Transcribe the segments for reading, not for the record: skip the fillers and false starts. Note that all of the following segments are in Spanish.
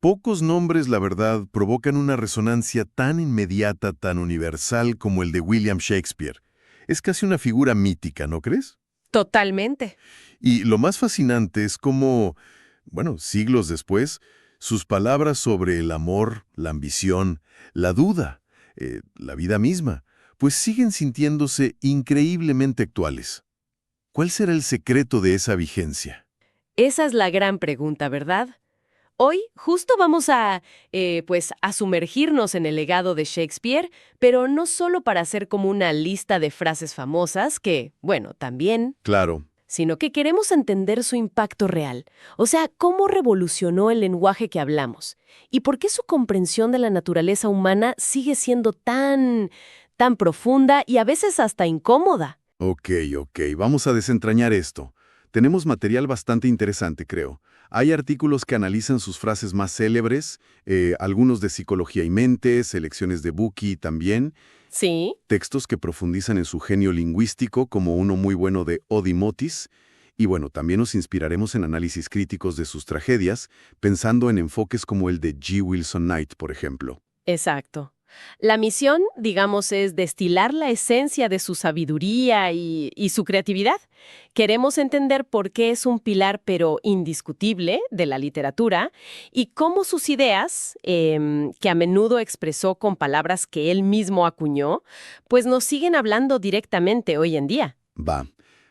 Pocos nombres, la verdad, provocan una resonancia tan inmediata, tan universal como el de William Shakespeare. Es casi una figura mítica, ¿no crees? Totalmente. Y lo más fascinante es cómo, bueno, siglos después, sus palabras sobre el amor, la ambición, la duda, la vida misma, pues siguen sintiéndose increíblemente actuales. ¿Cuál será el secreto de esa vigencia? Esa es la gran pregunta, ¿verdad? Hoy justo vamos a sumergirnos en el legado de Shakespeare, pero no solo para hacer como una lista de frases famosas, que, bueno, también, Claro. sino que queremos entender su impacto real. O sea, cómo revolucionó el lenguaje que hablamos y por qué su comprensión de la naturaleza humana sigue siendo tan profunda y a veces hasta incómoda. Ok, vamos a desentrañar esto. Tenemos material bastante interesante, creo. Hay artículos que analizan sus frases más célebres, algunos de psicología y mente, selecciones de Buki también, Sí. textos que profundizan en su genio lingüístico, como uno muy bueno de Odimotis, y bueno, también nos inspiraremos en análisis críticos de sus tragedias, pensando en enfoques como el de G. Wilson Knight, por ejemplo. Exacto. La misión, digamos, es destilar la esencia de su sabiduría y su creatividad. Queremos entender por qué es un pilar, pero indiscutible, de la literatura y cómo sus ideas, que a menudo expresó con palabras que él mismo acuñó, pues nos siguen hablando directamente hoy en día. Va.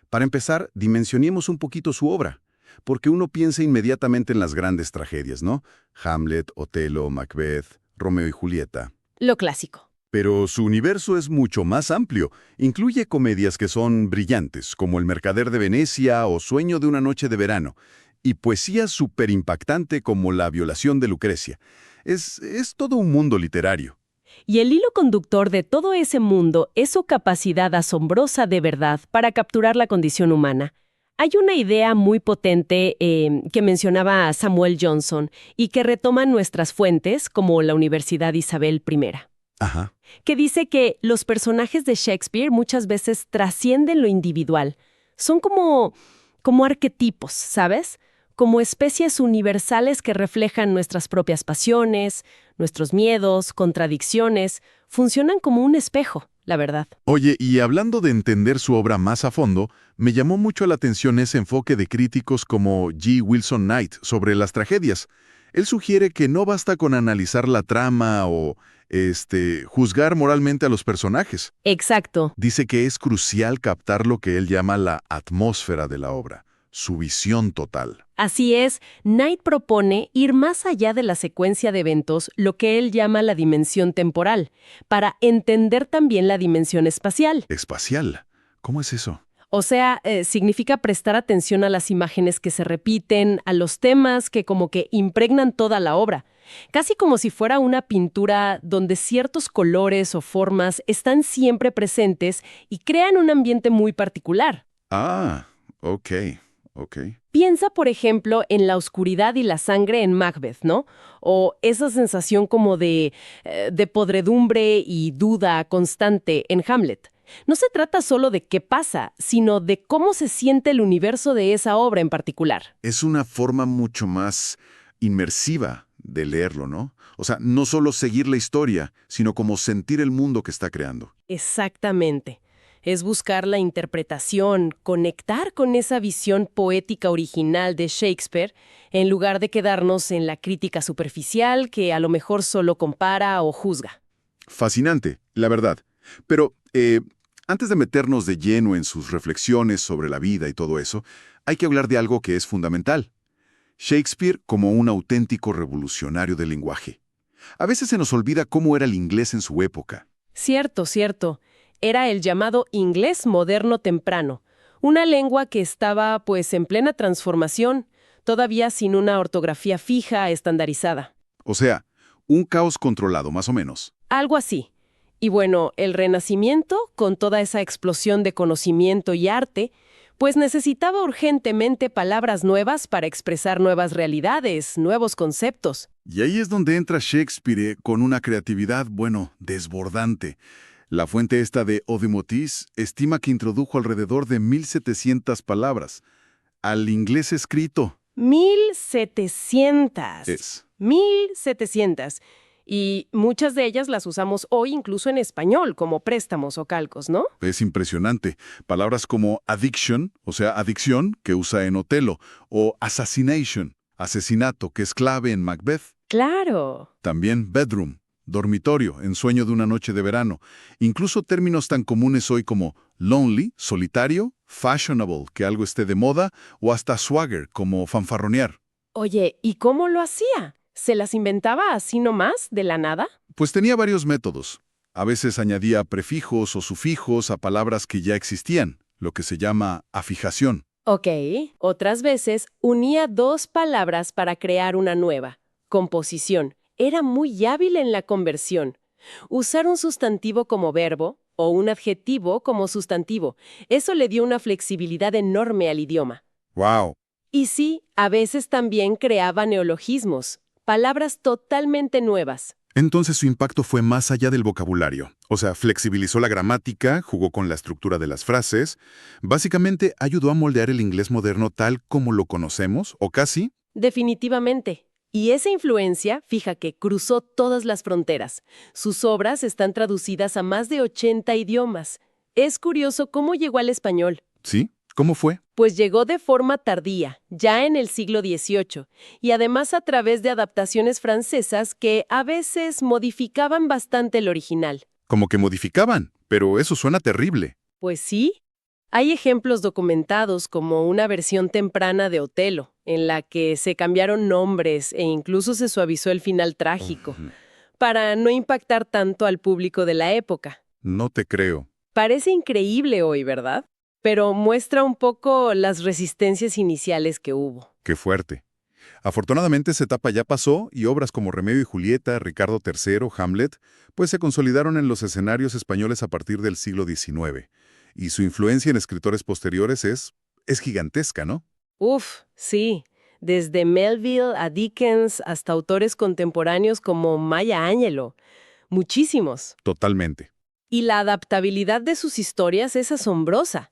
Para empezar, dimensionemos un poquito su obra, porque uno piensa inmediatamente en las grandes tragedias, ¿no? Hamlet, Otelo, Macbeth, Romeo y Julieta. Lo clásico. Pero su universo es mucho más amplio. Incluye comedias que son brillantes, como El Mercader de Venecia o Sueño de una noche de verano, y poesía súper impactante como La violación de Lucrecia. Es todo un mundo literario. Y el hilo conductor de todo ese mundo es su capacidad asombrosa de verdad para capturar la condición humana. Hay una idea muy potente que mencionaba Samuel Johnson y que retoma nuestras fuentes, como la Universidad Isabel I, Ajá. que dice que los personajes de Shakespeare muchas veces trascienden lo individual. Son como arquetipos, ¿sabes? Como especies universales que reflejan nuestras propias pasiones, nuestros miedos, contradicciones. Funcionan como un espejo, la verdad. Oye, y hablando de entender su obra más a fondo, me llamó mucho la atención ese enfoque de críticos como G. Wilson Knight sobre las tragedias. Él sugiere que no basta con analizar la trama o, juzgar moralmente a los personajes. Exacto. Dice que es crucial captar lo que él llama la atmósfera de la obra, su visión total. Así es, Knight propone ir más allá de la secuencia de eventos, lo que él llama la dimensión temporal, para entender también la dimensión espacial. Espacial. ¿Cómo es eso? O sea, significa prestar atención a las imágenes que se repiten, a los temas que como que impregnan toda la obra. Casi como si fuera una pintura donde ciertos colores o formas están siempre presentes y crean un ambiente muy particular. Ah, ok. Piensa, por ejemplo, en la oscuridad y la sangre en Macbeth, ¿no? O esa sensación como de podredumbre y duda constante en Hamlet. No se trata solo de qué pasa, sino de cómo se siente el universo de esa obra en particular. Es una forma mucho más inmersiva de leerlo, ¿no? O sea, no solo seguir la historia, sino como sentir el mundo que está creando. Exactamente. Es buscar la interpretación, conectar con esa visión poética original de Shakespeare, en lugar de quedarnos en la crítica superficial que a lo mejor solo compara o juzga. Fascinante, la verdad. Pero, antes de meternos de lleno en sus reflexiones sobre la vida y todo eso, hay que hablar de algo que es fundamental. Shakespeare como un auténtico revolucionario del lenguaje. A veces se nos olvida cómo era el inglés en su época. Cierto, cierto. Era el llamado inglés moderno temprano, una lengua que estaba pues en plena transformación, todavía sin una ortografía fija, estandarizada. O sea, un caos controlado, más o menos. Algo así. Y bueno, el Renacimiento, con toda esa explosión de conocimiento y arte, pues necesitaba urgentemente palabras nuevas para expresar nuevas realidades, nuevos conceptos. Y ahí es donde entra Shakespeare con una creatividad, bueno, desbordante. La fuente esta de Odimotis estima que introdujo alrededor de 1700 palabras al inglés escrito. 1700. Es. 1700. Y muchas de ellas las usamos hoy incluso en español, como préstamos o calcos, ¿no? Es impresionante. Palabras como addiction, o sea, adicción, que usa en Otelo, o assassination, asesinato, que es clave en Macbeth. Claro. También bedroom, dormitorio, en Sueño de una noche de verano. Incluso términos tan comunes hoy como lonely, solitario, fashionable, que algo esté de moda, o hasta swagger, como fanfarronear. Oye, ¿y cómo lo hacía? ¿Se las inventaba así nomás, de la nada? Pues tenía varios métodos. A veces añadía prefijos o sufijos a palabras que ya existían, lo que se llama afijación. Ok. Otras veces unía dos palabras para crear una nueva. Composición. Era muy hábil en la conversión. Usar un sustantivo como verbo o un adjetivo como sustantivo. Eso le dio una flexibilidad enorme al idioma. ¡Wow! Y sí, a veces también creaba neologismos, palabras totalmente nuevas. Entonces su impacto fue más allá del vocabulario. O sea, flexibilizó la gramática, jugó con la estructura de las frases. Básicamente ayudó a moldear el inglés moderno tal como lo conocemos, o casi. Definitivamente. Y esa influencia, fija que cruzó todas las fronteras. Sus obras están traducidas a más de 80 idiomas. Es curioso cómo llegó al español. ¿Sí? ¿Cómo fue? Pues llegó de forma tardía, ya en el siglo XVIII, y además a través de adaptaciones francesas que a veces modificaban bastante el original. Como que modificaban, pero eso suena terrible. Pues sí, hay ejemplos documentados como una versión temprana de Otelo, en la que se cambiaron nombres e incluso se suavizó el final trágico, para no impactar tanto al público de la época. No te creo. Parece increíble hoy, ¿verdad? Pero muestra un poco las resistencias iniciales que hubo. Qué fuerte. Afortunadamente esa etapa ya pasó y obras como Romeo y Julieta, Ricardo III, Hamlet, pues se consolidaron en los escenarios españoles a partir del siglo XIX. Y su influencia en escritores posteriores es gigantesca, ¿no? Uf, sí. Desde Melville a Dickens hasta autores contemporáneos como Maya Angelou. Muchísimos. Totalmente. Y la adaptabilidad de sus historias es asombrosa.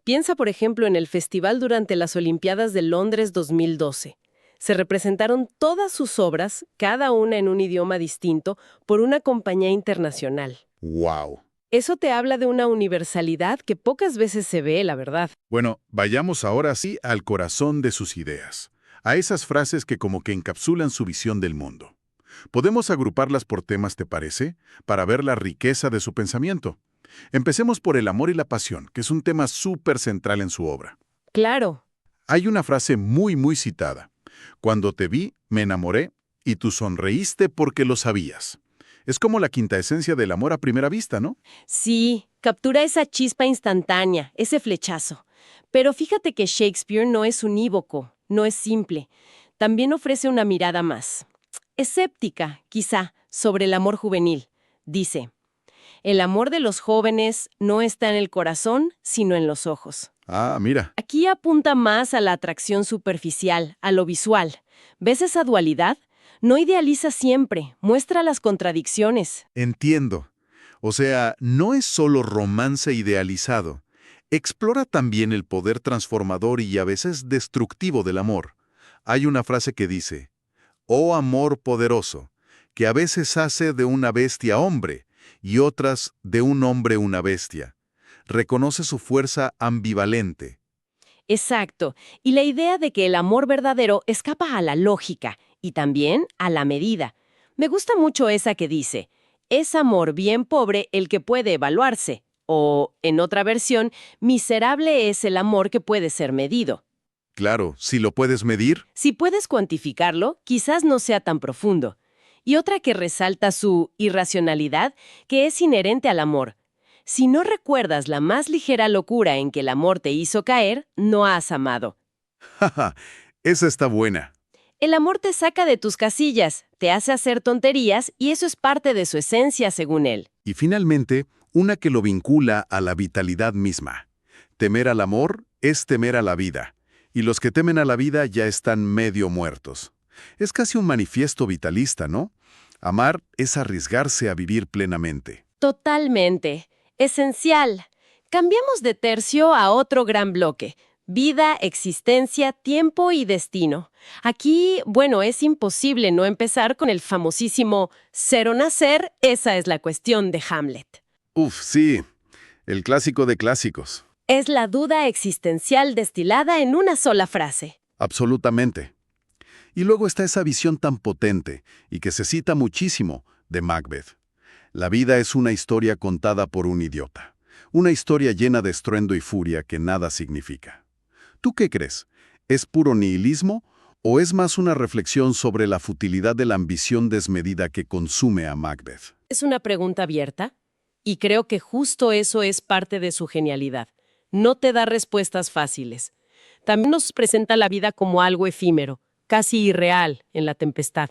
Piensa, por ejemplo, en el festival durante las Olimpiadas de Londres 2012. Se representaron todas sus obras, cada una en un idioma distinto, por una compañía internacional. ¡Wow! Eso te habla de una universalidad que pocas veces se ve, la verdad. Bueno, vayamos ahora sí al corazón de sus ideas, a esas frases que como que encapsulan su visión del mundo. Podemos agruparlas por temas, ¿te parece?, para ver la riqueza de su pensamiento. Empecemos por el amor y la pasión, que es un tema súper central en su obra. Claro. Hay una frase muy citada. Cuando te vi, me enamoré, y tú sonreíste porque lo sabías. Es como la quinta esencia del amor a primera vista, ¿no? Sí, captura esa chispa instantánea, ese flechazo. Pero fíjate que Shakespeare no es unívoco, no es simple. También ofrece una mirada más escéptica, quizá, sobre el amor juvenil. Dice: el amor de los jóvenes no está en el corazón, sino en los ojos. Ah, mira. Aquí apunta más a la atracción superficial, a lo visual. ¿Ves esa dualidad? No idealiza siempre, muestra las contradicciones. Entiendo. O sea, no es solo romance idealizado. Explora también el poder transformador y a veces destructivo del amor. Hay una frase que dice: «Oh amor poderoso, que a veces hace de una bestia hombre, y otras de un hombre una bestia. Reconoce su fuerza ambivalente». Exacto. Y la idea de que el amor verdadero escapa a la lógica y también a la medida. Me gusta mucho esa que dice: es amor bien pobre el que puede evaluarse. O, en otra versión, miserable es el amor que puede ser medido. Claro, si lo puedes medir. Si puedes cuantificarlo, quizás no sea tan profundo. Y otra que resalta su irracionalidad, que es inherente al amor. Si no recuerdas la más ligera locura en que el amor te hizo caer, no has amado. Jaja, esa está buena. El amor te saca de tus casillas, te hace hacer tonterías y eso es parte de su esencia, según él. Y finalmente, una que lo vincula a la vitalidad misma. Temer al amor es temer a la vida. Y los que temen a la vida ya están medio muertos. Es casi un manifiesto vitalista, ¿no? Amar es arriesgarse a vivir plenamente. Totalmente. Esencial. Cambiamos de tercio a otro gran bloque. Vida, existencia, tiempo y destino. Aquí, bueno, es imposible no empezar con el famosísimo ser o nacer, esa es la cuestión de Hamlet. Uf, sí, el clásico de clásicos. Es la duda existencial destilada en una sola frase. Absolutamente. Y luego está esa visión tan potente, y que se cita muchísimo, de Macbeth. La vida es una historia contada por un idiota. Una historia llena de estruendo y furia que nada significa. ¿Tú qué crees? ¿Es puro nihilismo o es más una reflexión sobre la futilidad de la ambición desmedida que consume a Macbeth? Es una pregunta abierta, y creo que justo eso es parte de su genialidad. No te da respuestas fáciles. También nos presenta la vida como algo efímero, casi irreal en La Tempestad.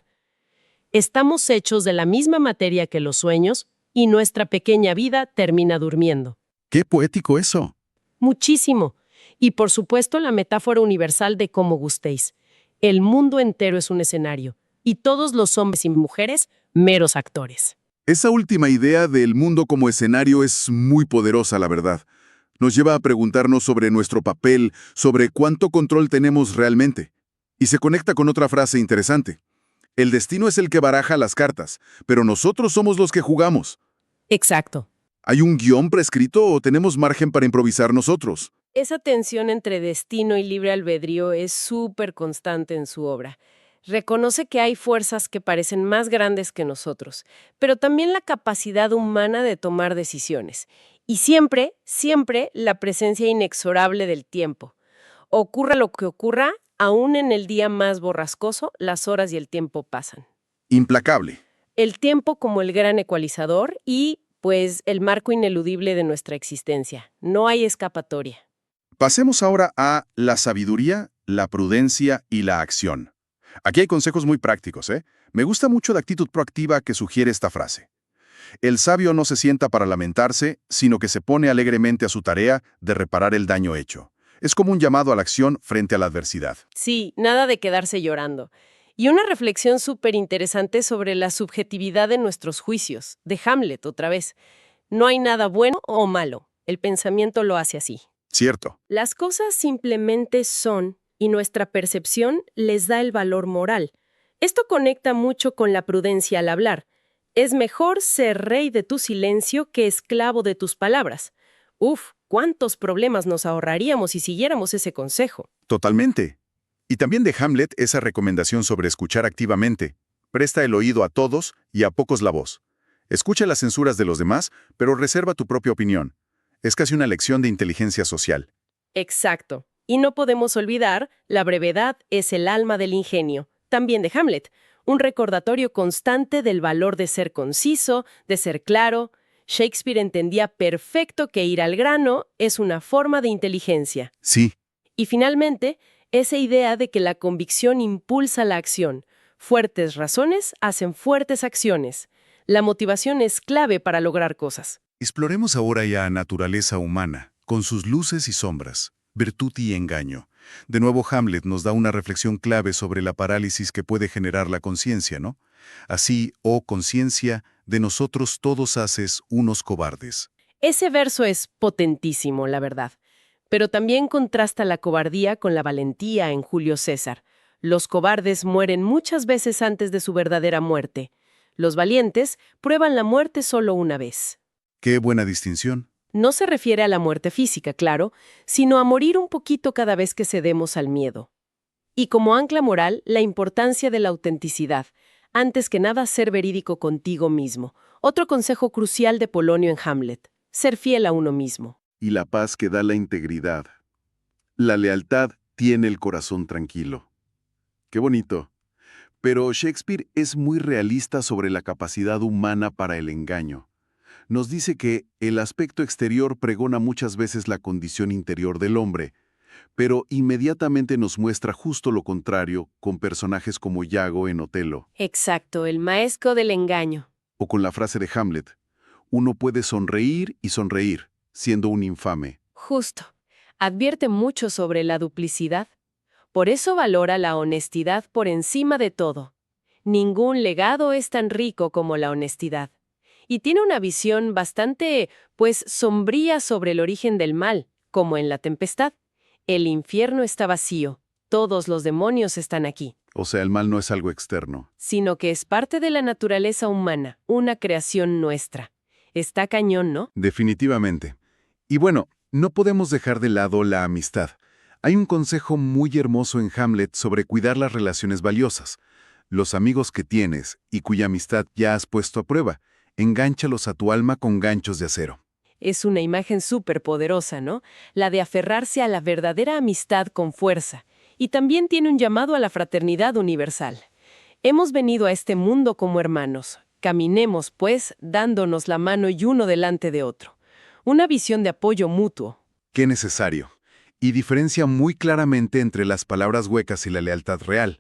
Estamos hechos de la misma materia que los sueños, y nuestra pequeña vida termina durmiendo. ¡Qué poético eso! Muchísimo. Y por supuesto la metáfora universal de cómo gustéis. El mundo entero es un escenario, y todos los hombres y mujeres, meros actores. Esa última idea del mundo como escenario es muy poderosa, la verdad. Nos lleva a preguntarnos sobre nuestro papel, sobre cuánto control tenemos realmente. Y se conecta con otra frase interesante. El destino es el que baraja las cartas, pero nosotros somos los que jugamos. Exacto. ¿Hay un guión prescrito o tenemos margen para improvisar nosotros? Esa tensión entre destino y libre albedrío es súper constante en su obra. Reconoce que hay fuerzas que parecen más grandes que nosotros, pero también la capacidad humana de tomar decisiones. Y siempre, siempre la presencia inexorable del tiempo. Ocurra lo que ocurra, aún en el día más borrascoso, las horas y el tiempo pasan. Implacable. El tiempo como el gran ecualizador y, pues, el marco ineludible de nuestra existencia. No hay escapatoria. Pasemos ahora a la sabiduría, la prudencia y la acción. Aquí hay consejos muy prácticos, ¿eh? Me gusta mucho la actitud proactiva que sugiere esta frase. El sabio no se sienta para lamentarse, sino que se pone alegremente a su tarea de reparar el daño hecho. Es como un llamado a la acción frente a la adversidad. Sí, nada de quedarse llorando. Y una reflexión súper interesante sobre la subjetividad de nuestros juicios, de Hamlet otra vez. No hay nada bueno o malo, el pensamiento lo hace así. Cierto. Las cosas simplemente son, y nuestra percepción les da el valor moral. Esto conecta mucho con la prudencia al hablar. Es mejor ser rey de tu silencio que esclavo de tus palabras. Uf, cuántos problemas nos ahorraríamos si siguiéramos ese consejo. Totalmente. Y también de Hamlet esa recomendación sobre escuchar activamente. Presta el oído a todos y a pocos la voz. Escucha las censuras de los demás, pero reserva tu propia opinión. Es casi una lección de inteligencia social. Exacto. Y no podemos olvidar, la brevedad es el alma del ingenio, también de Hamlet, un recordatorio constante del valor de ser conciso, de ser claro. Shakespeare entendía perfecto que ir al grano es una forma de inteligencia. Sí. Y finalmente, esa idea de que la convicción impulsa la acción. Fuertes razones hacen fuertes acciones. La motivación es clave para lograr cosas. Exploremos ahora ya naturaleza humana, con sus luces y sombras, virtud y engaño. De nuevo Hamlet nos da una reflexión clave sobre la parálisis que puede generar la conciencia, ¿no? Así, oh conciencia, de nosotros todos haces unos cobardes. Ese verso es potentísimo, la verdad. Pero también contrasta la cobardía con la valentía en Julio César. Los cobardes mueren muchas veces antes de su verdadera muerte. Los valientes prueban la muerte solo una vez. Qué buena distinción. No se refiere a la muerte física, claro, sino a morir un poquito cada vez que cedemos al miedo. Y como ancla moral, la importancia de la autenticidad. Antes que nada, ser verídico contigo mismo. Otro consejo crucial de Polonio en Hamlet. Ser fiel a uno mismo. Y la paz que da la integridad. La lealtad tiene el corazón tranquilo. Qué bonito. Pero Shakespeare es muy realista sobre la capacidad humana para el engaño. Nos dice que el aspecto exterior pregona muchas veces la condición interior del hombre, pero inmediatamente nos muestra justo lo contrario con personajes como Iago en Otelo, Exacto, el maestro del engaño. o con la frase de Hamlet, uno puede sonreír y sonreír, siendo un infame. Justo. Advierte mucho sobre la duplicidad. Por eso valora la honestidad por encima de todo. Ningún legado es tan rico como la honestidad. Y tiene una visión bastante, pues, sombría sobre el origen del mal, como en La Tempestad. El infierno está vacío. Todos los demonios están aquí. O sea, el mal no es algo externo. Sino que es parte de la naturaleza humana, una creación nuestra. Está cañón, ¿no? Definitivamente. Y bueno, no podemos dejar de lado la amistad. Hay un consejo muy hermoso en Hamlet sobre cuidar las relaciones valiosas. Los amigos que tienes y cuya amistad ya has puesto a prueba, engánchalos a tu alma con ganchos de acero. Es una imagen súper poderosa, ¿no? La de aferrarse a la verdadera amistad con fuerza. Y también tiene un llamado a la fraternidad universal. Hemos venido a este mundo como hermanos. Caminemos, pues, dándonos la mano y uno delante de otro. Una visión de apoyo mutuo. Qué necesario. Y diferencia muy claramente entre las palabras huecas y la lealtad real.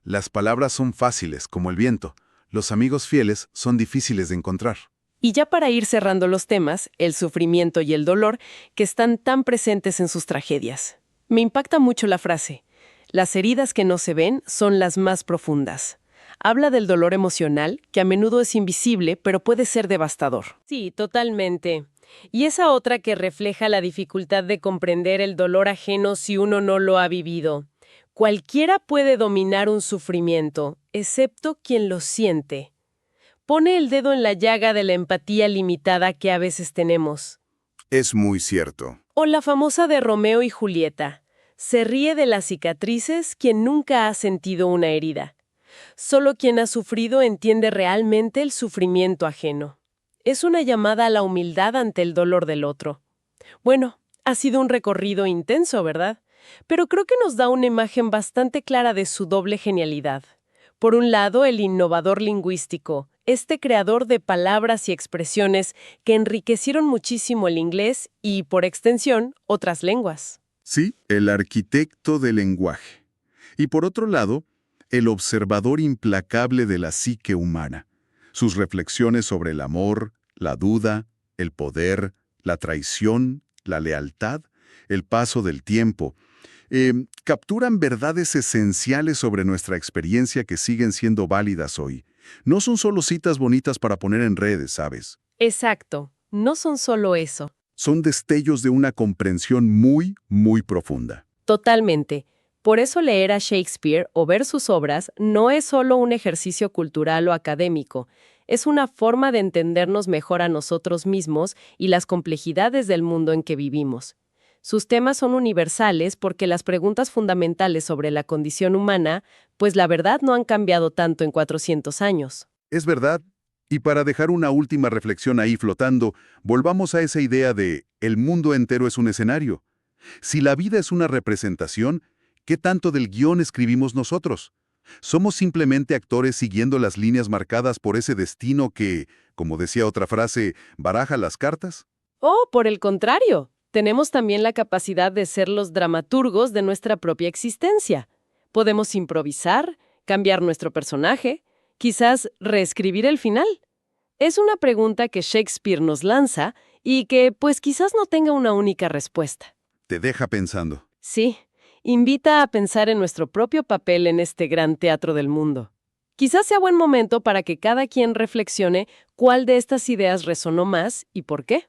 Las palabras son fáciles, como el viento. Los amigos fieles son difíciles de encontrar. Y ya para ir cerrando los temas, el sufrimiento y el dolor que están tan presentes en sus tragedias. Me impacta mucho la frase: las heridas que no se ven son las más profundas. Habla del dolor emocional, que a menudo es invisible, pero puede ser devastador. Sí, totalmente. Y esa otra que refleja la dificultad de comprender el dolor ajeno si uno no lo ha vivido. Cualquiera puede dominar un sufrimiento, excepto quien lo siente. Pone el dedo en la llaga de la empatía limitada que a veces tenemos. Es muy cierto. O la famosa de Romeo y Julieta. Se ríe de las cicatrices quien nunca ha sentido una herida. Solo quien ha sufrido entiende realmente el sufrimiento ajeno. Es una llamada a la humildad ante el dolor del otro. Bueno, ha sido un recorrido intenso, ¿verdad? Pero creo que nos da una imagen bastante clara de su doble genialidad. Por un lado, el innovador lingüístico, este creador de palabras y expresiones que enriquecieron muchísimo el inglés y, por extensión, otras lenguas. Sí, el arquitecto del lenguaje. Y por otro lado, el observador implacable de la psique humana. Sus reflexiones sobre el amor, la duda, el poder, la traición, la lealtad, el paso del tiempo, capturan verdades esenciales sobre nuestra experiencia que siguen siendo válidas hoy. No son solo citas bonitas para poner en redes, ¿sabes? Exacto. No son solo eso. Son destellos de una comprensión muy, muy profunda. Totalmente. Por eso leer a Shakespeare o ver sus obras no es solo un ejercicio cultural o académico. Es una forma de entendernos mejor a nosotros mismos y las complejidades del mundo en que vivimos. Sus temas son universales porque las preguntas fundamentales sobre la condición humana, pues la verdad no han cambiado tanto en 400 años. Es verdad. Y para dejar una última reflexión ahí flotando, volvamos a esa idea de el mundo entero es un escenario. Si la vida es una representación, ¿qué tanto del guión escribimos nosotros? ¿Somos simplemente actores siguiendo las líneas marcadas por ese destino que, como decía otra frase, baraja las cartas? Oh, por el contrario, tenemos también la capacidad de ser los dramaturgos de nuestra propia existencia. Podemos improvisar, cambiar nuestro personaje, quizás reescribir el final. Es una pregunta que Shakespeare nos lanza y que, pues, quizás no tenga una única respuesta. Te deja pensando. Sí, invita a pensar en nuestro propio papel en este gran teatro del mundo. Quizás sea buen momento para que cada quien reflexione cuál de estas ideas resonó más y por qué.